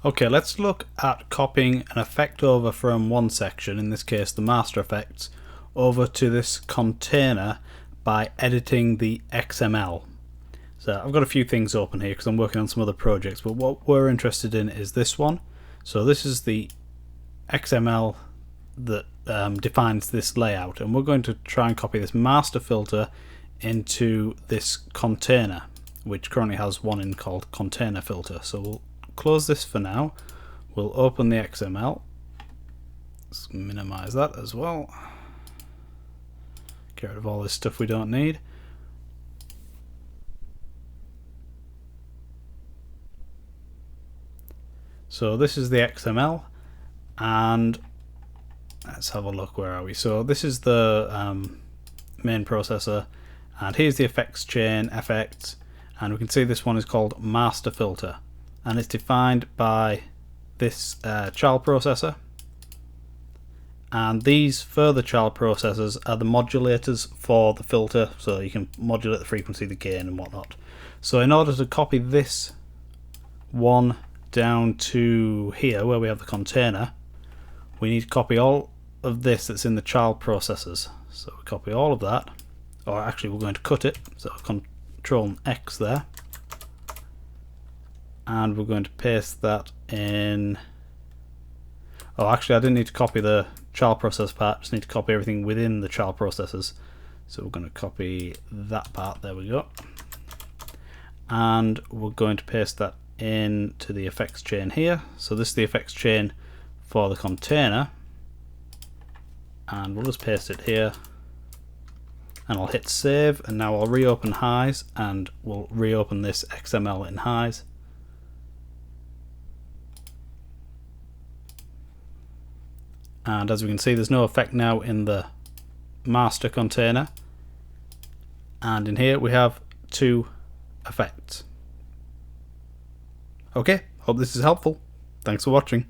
Okay, let's look at copying an effect over from one section, in this case the master effects, over to this container by editing the XML. So I've got a few things open here because I'm working on some other projects, but what we're interested in is this one. So this is the XML that defines this layout, and we're going to try and copy this master filter into this container, which currently has one in called container filter. So we'll close this for now. We'll open the XML. Let's minimize that as well. Get rid of all this stuff we don't need. So this is the XML, and let's have a look. Where are we? So this is the main processor, and here's the effects chain, effects, and we can see this one is called master filter, and it's defined by this child processor, and these further child processors are the modulators for the filter, so you can modulate the frequency, the gain and whatnot. So in order to copy this one down to here where we have the container, we need to copy all of this that's in the child processors. So we copy all of that, or actually we're going to cut it, so Control X there, and we're going to paste that in. Oh, actually I didn't need to copy the child process part, just need to copy everything within the child processors. So we're going to copy that part, there we go, and we're going to paste that into the effects chain here. So this is the effects chain for the container, and we'll just paste it here, and I'll hit save, and now I'll reopen HISE, and we'll reopen this XML in HISE. And as we can see, there's no effect now in the master container, and in here we have two effects. Okay, hope this is helpful. Thanks for watching.